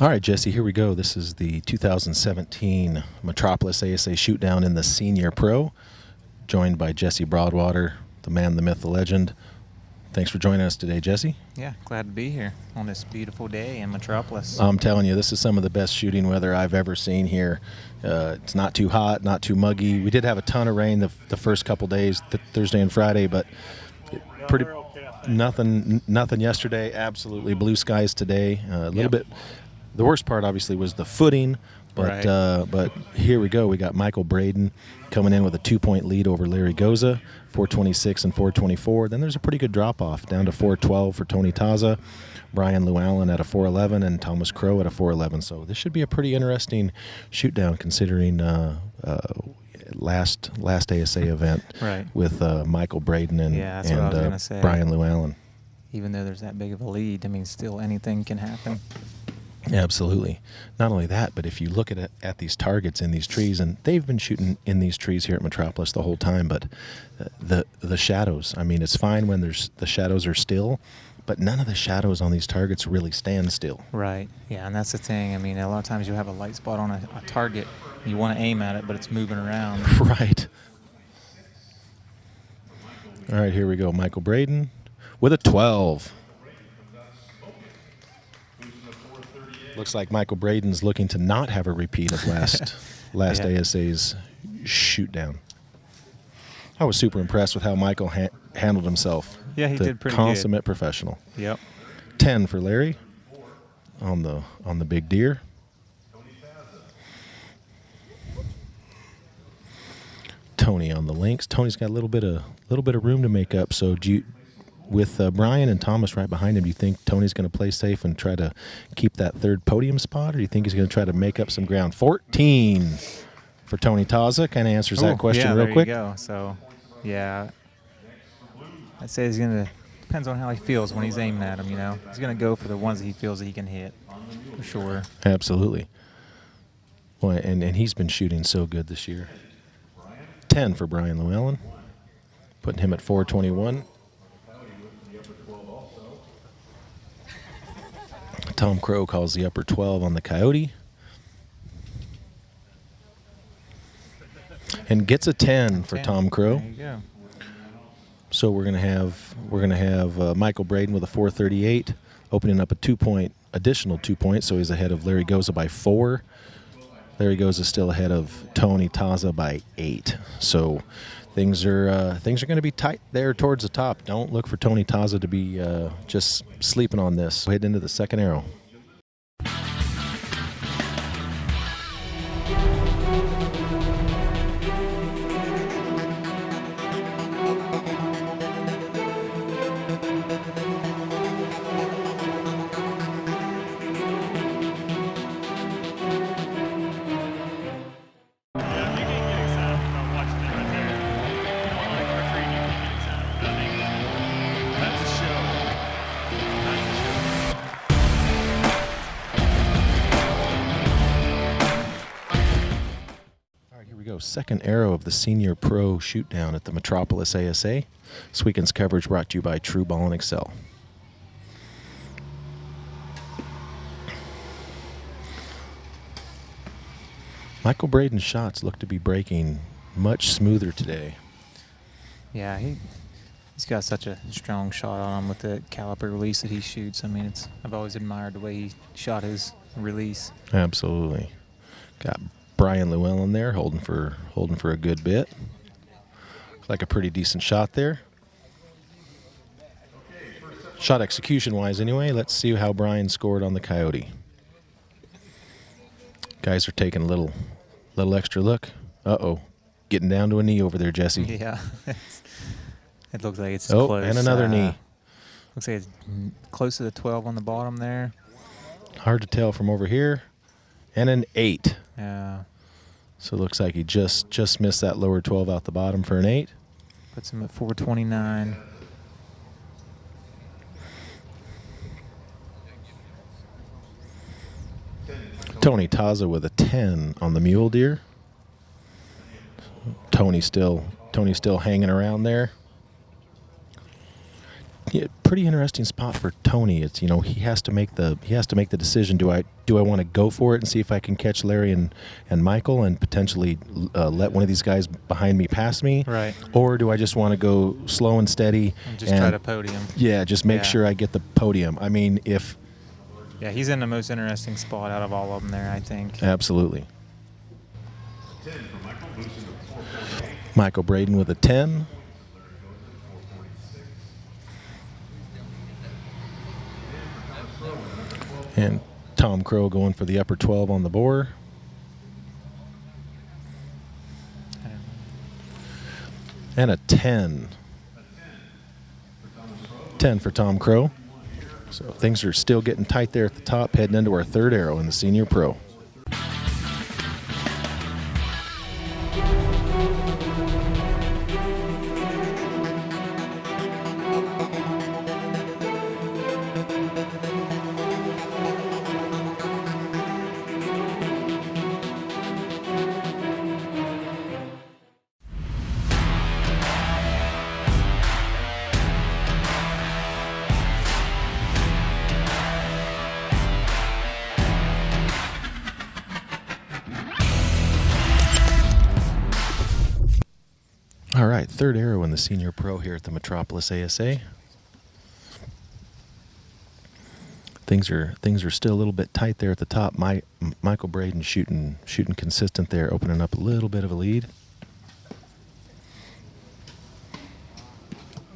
All right, Jesse, here we go. This is the 2017 Metropolis ASA Shootdown in the Senior Pro, joined by Jesse Broadwater, the man, the myth, the legend. Thanks for joining us today, Jesse. Yeah, glad to be here on this beautiful day in Metropolis. I'm telling you, this is some of the best shooting weather I've ever seen here. It's not too hot, not too muggy. We did have a ton of rain the first couple days, Thursday and Friday, but pretty nothing yesterday. Absolutely blue skies today. A little bit. The worst part, obviously, was the footing, but but here we go. We got Michael Braden coming in with a 2-point lead over Larry Goza, 426 and 424. Then there's a pretty good drop-off down to 412 for Tony Taza, Brian Llewellyn at a 411, and Thomas Crow at a 411. So this should be a pretty interesting shoot-down considering last ASA event with Michael Braden and Brian Llewellyn. Even though there's that big of a lead, I mean, still anything can happen. Absolutely. Not only that, but if you look at these targets in these trees, and they've been shooting in these trees here at Metropolis the whole time, but the shadows, I mean, it's fine when the shadows are still, but none of the shadows on these targets really stand still. Right. Yeah, and that's the thing. I mean, a lot of times you have a light spot on a target, you want to aim at it, but it's moving around. Right. All right, here we go. Michael Braden with a 12. Looks like Michael Braden's looking to not have a repeat of last ASA's shoot down. I was super impressed with how Michael handled himself. Yeah, he did pretty consummate professional. Yep. 10 for Larry on the big deer. Tony on the Lynx. Tony's got a little bit of room to make up. So with Brian and Thomas right behind him, do you think Tony's going to play safe and try to keep that third podium spot, or do you think he's going to try to make up some ground? 14 for Tony Taza. Kind of answers that question real quick. Yeah, there you go. So, yeah, I'd say he's going to – depends on how he feels when he's aiming at them, you know. He's going to go for the ones that he feels that he can hit, for sure. Absolutely. Well, and he's been shooting so good this year. 10 for Brian Llewellyn, putting him at 421. Tom Crow calls the upper 12 on the Coyote. And gets a 10 for Tom Crow. There you go. So we're gonna have Michael Braden with a 438, opening up a additional 2 points. So he's ahead of Larry Goza by 4. Larry Goza still ahead of Tony Taza by 8. So things are going to be tight there towards the top. Don't look for Tony Taza to be just sleeping on this. We'll head into the second arrow. Second arrow of the Senior Pro Shootdown at the Metropolis ASA. This weekend's coverage brought to you by True Ball and Excel. Michael Braden's shots look to be breaking much smoother today. Yeah, he's got such a strong shot on him with the caliper release that he shoots. I mean, I've always admired the way he shot his release. Absolutely. Got Brian Llewellyn there holding for a good bit. Like a pretty decent shot there. Shot execution wise anyway. Let's see how Brian scored on the Coyote. Guys are taking a little extra look. Uh-oh. Getting down to a knee over there, Jesse. Yeah. It looks like it's close. And another knee. Looks like it's close to the 12 on the bottom there. Hard to tell from over here. And an 8. Yeah. So it looks like he just missed that lower 12 out the bottom for an 8. Puts him at 429. Tony Taza with a 10 on the Mule Deer. Tony's still hanging around there. yeah, pretty interesting spot for Tony. It's, he has to make the decision. Do I want to go for it and see if I can catch Larry and Michael and potentially let one of these guys behind me pass me, right? Or do I just want to go slow and steady and just try to podium? Yeah, just make sure I get the podium. I mean, yeah, he's in the most interesting spot out of all of them there, I think. Absolutely. Michael Braden with a 10. And Tom Crow going for the upper 12 on the Boar. And a 10. 10 for Tom Crow. So things are still getting tight there at the top, heading into our third arrow in the Senior Pro. All right, third arrow in the Senior Pro here at the Metropolis ASA. Things are still a little bit tight there at the top. Michael Braden shooting consistent there, opening up a little bit of a lead.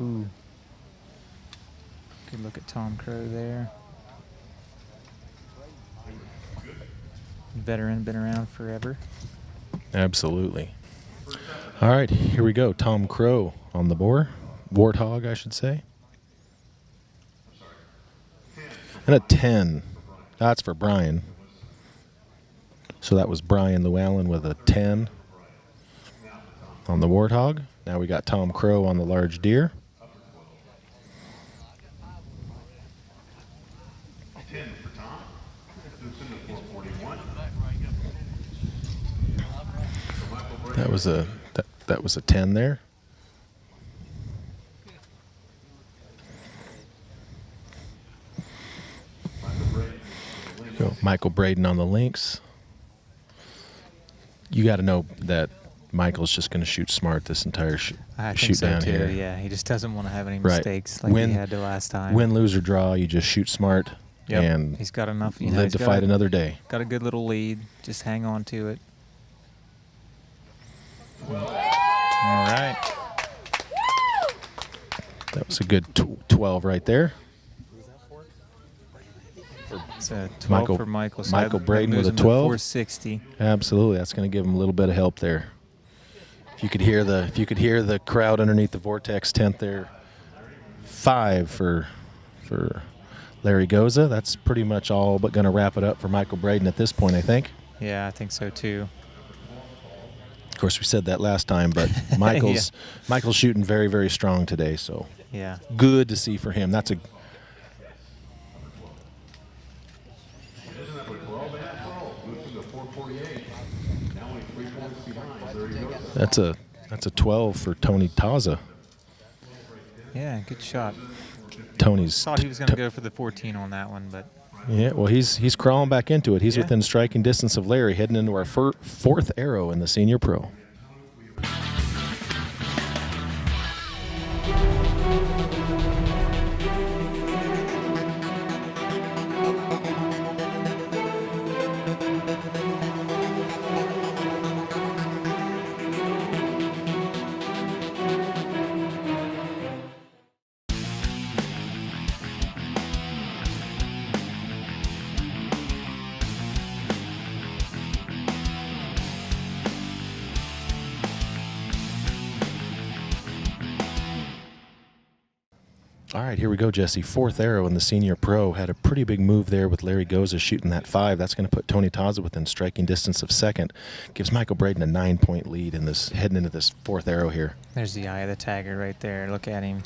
Ooh. Good look at Tom Crow there. Veteran, been around forever. Absolutely. All right, here we go. Tom Crow on the Boar. Warthog, I should say. And a 10. That's for Brian. So that was Brian Llewellyn with a 10 on the Warthog. Now we got Tom Crow on the large deer. That was a 10 there. Go Michael Braden on the Lynx. You got to know that Michael's just going to shoot smart this entire shoot so down too. here. Yeah, he just doesn't want to have any Right. mistakes like he had to last time. Win, lose, or draw, you just shoot smart. Yep. And he's got enough. Live to fight another day. Got a good little lead. Just hang on to it. All right. That was a good 12 right there. It's a 12 for Michael. So Michael Braden with a 12. 460. Absolutely, that's going to give him a little bit of help there. If you could hear the crowd underneath the Vortex tent there. 5 for Larry Goza. That's pretty much all but going to wrap it up for Michael Braden at this point, I think. Yeah, I think so too. Of course, we said that last time, but Michael's shooting very, very strong today. So yeah, good to see for him. That's a 12 for Tony Taza. Yeah, good shot. Tony's thought he was going to go for the 14 on that one, but yeah, well, he's crawling back into it. He's within striking distance of Larry, heading into our fourth arrow in the Senior Pro. All right, here we go, Jesse. Fourth arrow in the Senior Pro. Had a pretty big move there with Larry Goza shooting that 5. That's going to put Tony Taza within striking distance of second. Gives Michael Braden a 9-point lead in this heading into this fourth arrow here. There's the eye of the tagger right there. Look at him,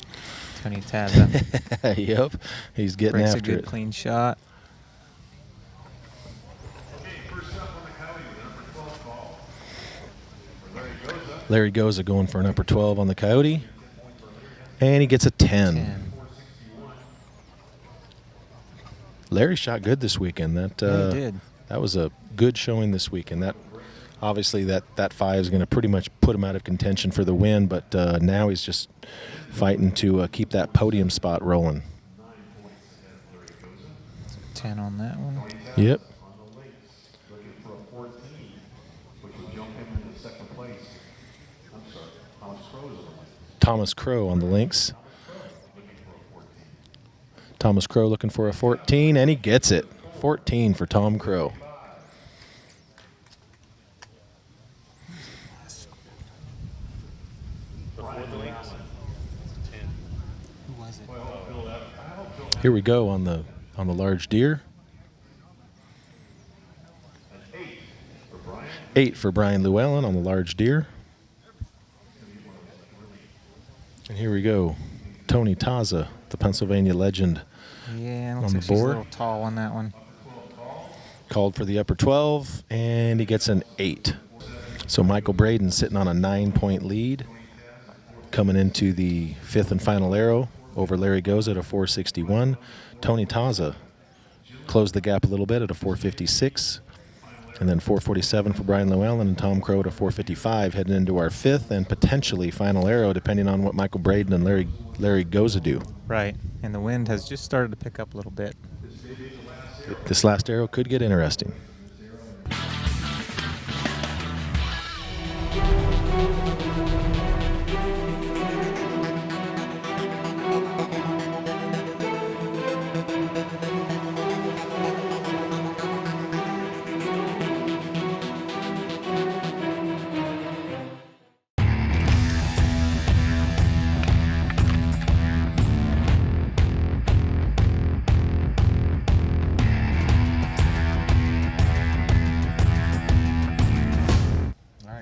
Tony Taza. Yep, he's getting Breaks after a good it. Clean shot. Larry Goza going for an upper 12 on the Coyote. And he gets a 10. Larry shot good this weekend. That Yeah, he did. That was a good showing this weekend. That obviously that 5 is going to pretty much put him out of contention for the win, but now he's just fighting to keep that podium spot rolling. 10 on that one. Yep. Thomas Crow on the Lynx. Thomas Crow looking for a 14, and he gets it. 14 for Tom Crow. Here we go on the large deer. 8 for Brian Llewellyn on the large deer. And here we go. Tony Taza, the Pennsylvania legend. Yeah, on looks the like she's a board. little tall on that one. Called for the upper 12, and he gets an 8. So Michael Braden sitting on a 9-point lead, coming into the 5th and final arrow over Larry Goza at a 461. Tony Taza closed the gap a little bit at a 456. And then 447 for Brian Llewellyn and Tom Crow at a 455, heading into our 5th and potentially final arrow, depending on what Michael Braden and Larry Goza do. Right, and the wind has just started to pick up a little bit. This last arrow could get interesting.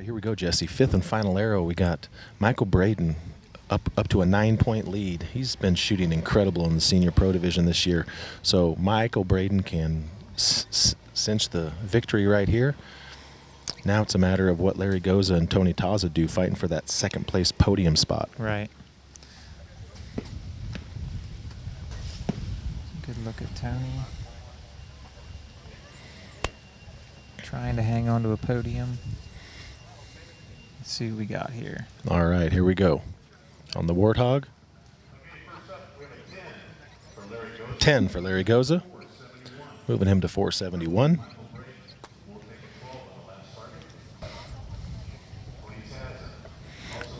Here we go, Jesse. 5th and final arrow. We got Michael Braden up to a 9-point lead. He's been shooting incredible in the senior pro division this year. So Michael Braden can cinch the victory right here. Now it's a matter of what Larry Goza and Tony Taza do, fighting for that 2nd place podium spot. Right. Good look at Tony. Trying to hang on to a podium. Let's see what we got here. All right, here we go. On the Warthog. 10 for Larry Goza. Moving him to 471.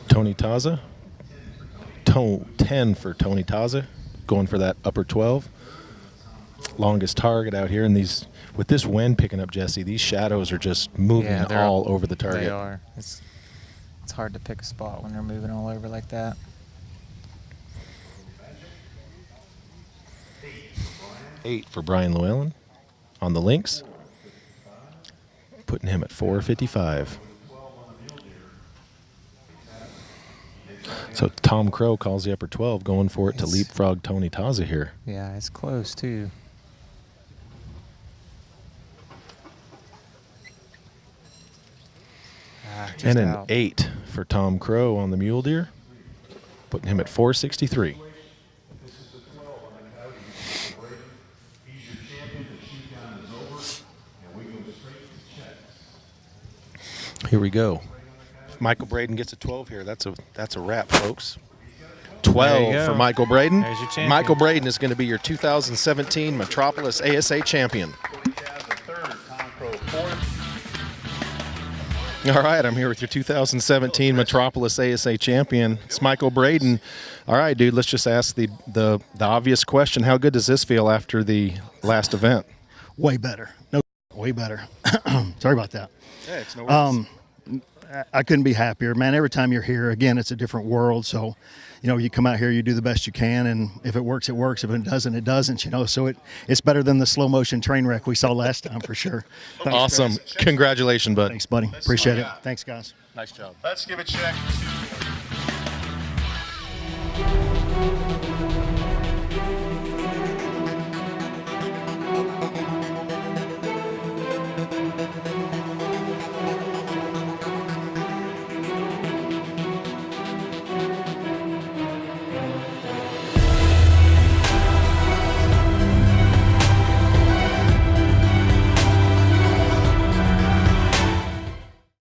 Tony Taza. 10 for Tony Taza. Going for that upper 12. Longest target out here. And these, with this wind picking up, Jesse, these shadows are just moving all over the target. They are. It's hard to pick a spot when they're moving all over like that. Eight for Brian Llewellyn on the Lynx, putting him at 455. So Tom Crow calls the upper 12, going for it to leapfrog Tony Taza here. Yeah, it's close too. And an 8 for Tom Crow on the Mule Deer, putting him at 463. Here we go. If Michael Braden gets a 12 here, that's a wrap, folks. 12 for Michael Braden. There's your champion. Michael Braden is going to be your 2017 Metropolis ASA champion. All right, I'm here with your 2017 Metropolis ASA champion. It's Michael Braden. All right, dude, let's just ask the obvious question. How good does this feel after the last event? Way better. No, way better. Sorry about that. Yeah, it's no worries. I couldn't be happier, man. Every time you're here, again, it's a different world. So, you know, you come out here, you do the best you can, and if it works, it works. If it doesn't, it doesn't. You know, so it's better than the slow motion train wreck we saw last time for sure. Thanks, Awesome. guys. Congratulations, bud. Thanks, buddy. Appreciate it. Thanks, guys. Nice job. Let's give a check.